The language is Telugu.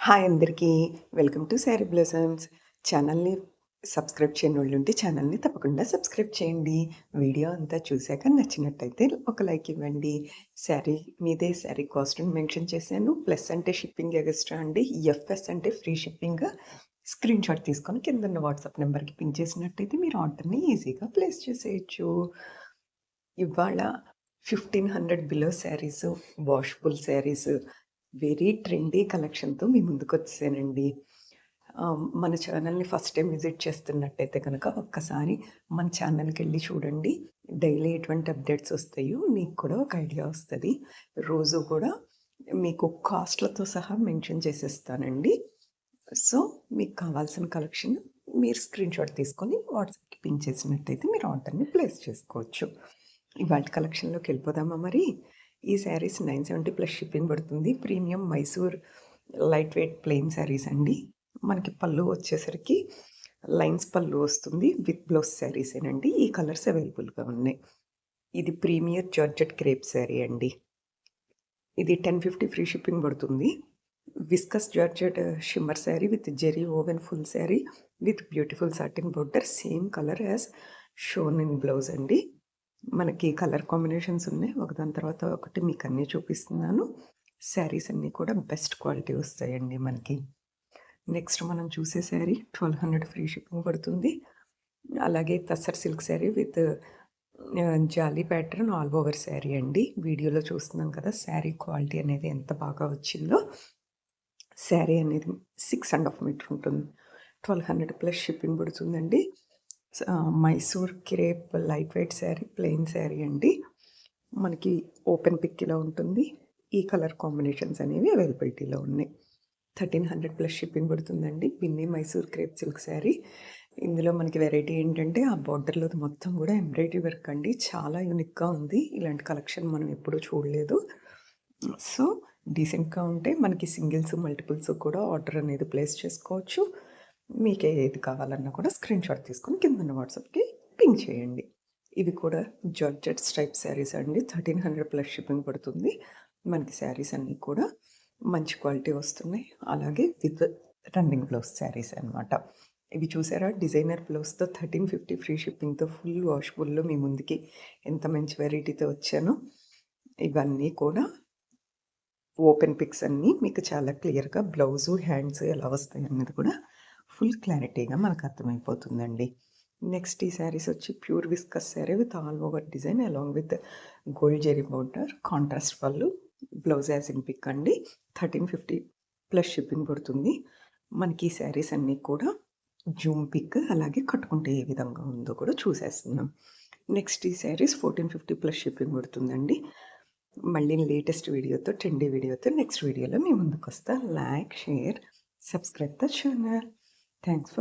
హాయ్ అందరికీ. Welcome to sari blossoms. ఛానల్‌ని సబ్స్క్రైబ్ చేయనోళ్ళుంటే ఛానల్‌ని తప్పకుండా సబ్స్క్రైబ్ చేయండి. వీడియో అంతా చూసాక నచ్చినట్టయితే ఒక లైక్ ఇవ్వండి. శారీ మీదే శారీ కాస్ట్‌ని మెన్షన్ చేశాను. ప్లస్ అంటే షిప్పింగ్ ఎగస్ట్రా అండి. ఎఫ్ఎస్ అంటే ఫ్రీ షిప్పింగ్. స్క్రీన్‌షాట్ తీసుకొని కిందున్న వాట్సాప్ నంబర్‌కి పింగ్ చేసినట్టయితే మీరు ఆర్డర్‌ని ఈజీగా ప్లేస్ చేసేయొచ్చు. ఇవాళ 1500 below saris, washable saris, very trendy కలెక్షన్‌తో మీ ముందుకొచ్చేసానండి. మన ఛానల్‌ని ఫస్ట్ టైమ్ విజిట్ చేస్తున్నట్టయితే గనక ఒక్కసారి మన ఛానల్‌కెళ్ళి చూడండి. డైలీ ఎటువంటి అప్డేట్స్ వస్తాయో మీకు కూడా ఒక ఐడియా వస్తది. రోజు కూడా మీకు కాస్ట్‌లతో సహా మెన్షన్ చేసేస్తానండి. సో, మీకు కావాల్సిన కలెక్షన్ మీరు స్క్రీన్‌షాట్ తీసుకొని వాట్సాప్‌కి పింగ్ చేసినట్టయితే మీరు ఆర్డర్‌ని ప్లేస్ చేసుకోవచ్చు. ఇవాల్టి కలెక్షన్‌లోకెళ్ళిపోదామా మరి? ఈ శారీస్ 970 ప్లస్ షిప్పింగ్ పడుతుంది. Premium Mysore light weight plain saris అండి. మనకి పళ్ళు వచ్చేసరికి లైన్స్ పళ్ళు వస్తుంది. విత్ బ్లౌజ్ శారీసేనండి. ఈ కలర్స్ అవైలబుల్‌గా ఉన్నాయి. ఇది ప్రీమియర్ జార్జెట్ క్రేప్ శారీ అండి. ఇది 1050 ఫ్రీ షిప్పింగ్ పడుతుంది. Viscose georgette shimmer sari with zari woven full sari with beautiful satin border same colour as shown in blouse అండి. మనకి కలర్ కాంబినేషన్స్ ఉన్నాయి. ఒకదాని తర్వాత ఒకటి మీకు అన్నీ చూపిస్తున్నాను. శారీస్ అన్నీ కూడా బెస్ట్ క్వాలిటీ వస్తాయండి మనకి. నెక్స్ట్ మనం చూసే శారీ 1200 ఫ్రీ షిప్పింగ్ పడుతుంది. అలాగే tussar silk sari with jolly pattern all over sari అండి. వీడియోలో చూస్తున్నాం కదా! శారీ క్వాలిటీ అనేది ఎంత బాగా వచ్చిందో. శారీ అనేది 6½ మీటర్ ఉంటుంది. 1200 ప్లస్ షిప్పింగ్ పడుతుందండి. Mysore crepe light weight sari, plain sari అండి. మనకి ఓపెన్ పిక్ ఇలా ఉంటుంది. ఈ కలర్ కాంబినేషన్స్ అనేవి అవైలబిలిటీలో ఉన్నాయి. 1300 ప్లస్ షిప్పింగ్ పడుతుందండి. పిన్ని మైసూర్ క్రేప్ సిల్క్ శారీ. ఇందులో మనకి వెరైటీ ఏంటంటే ఆ బోర్డర్‌లోది మొత్తం కూడా ఎంబ్రాయిడరీ వర్క్ అండి. చాలా యూనిక్‌గా ఉంది. ఇలాంటి కలెక్షన్ మనం ఎప్పుడూ చూడలేదు. సో, డీసెంట్‌గా ఉంటే మనకి సింగిల్స్, మల్టిపుల్స్ కూడా ఆర్డర్ అనేది ప్లేస్ చేసుకోవచ్చు. మీకు ఏది కావాలన్నా కూడా స్క్రీన్‌షాట్ తీసుకొని కిందున్న వాట్సాప్‌కి పింగ్ చేయండి. ఇవి కూడా జార్జెట్ స్ట్రైప్ శారీస్ అండి. 1300 ప్లస్ షిప్పింగ్ పడుతుంది. మనకి శారీస్ అన్నీ కూడా మంచి క్వాలిటీ వస్తున్నాయి. అలాగే విత్ రన్నింగ్ బ్లౌజ్ శారీస్ అనమాట. ఇవి చూసారా డిజైనర్ బ్లౌజ్‌తో 1350 ఫ్రీ షిప్పింగ్‌తో ఫుల్ వాషబుల్‌లో మీ ముందుకి ఎంత మంచి వెరైటీతో వచ్చానో. ఇవన్నీ కూడా ఓపెన్ పిక్స్ అన్నీ మీకు చాలా క్లియర్‌గా బ్లౌజు, హ్యాండ్స్ ఎలా వస్తాయన్నది కూడా ఫుల్ క్లారిటీగా మనకు అర్థమైపోతుందండి. నెక్స్ట్ ఈ శారీస్ వచ్చి pure viscose sari with all over design along with gold zari border, contrast pallu, blouse as in pic అండి. 1350 ప్లస్ షిప్పింగ్ పడుతుంది. మనకి ఈ శారీస్ అన్నీ కూడా జూమ్ పిక్ అలాగే కట్టుకుంటే ఏ విధంగా ఉందో కూడా చూసేస్తున్నాం. నెక్స్ట్ ఈ శారీస్ 1450 ప్లస్ షిప్పింగ్ పడుతుందండి. మళ్ళీ లేటెస్ట్ వీడియోతో, ట్రెండీ వీడియోతో నెక్స్ట్ వీడియోలో మీ ముందుకొస్తా. Like, share, subscribe the channel. Thanks for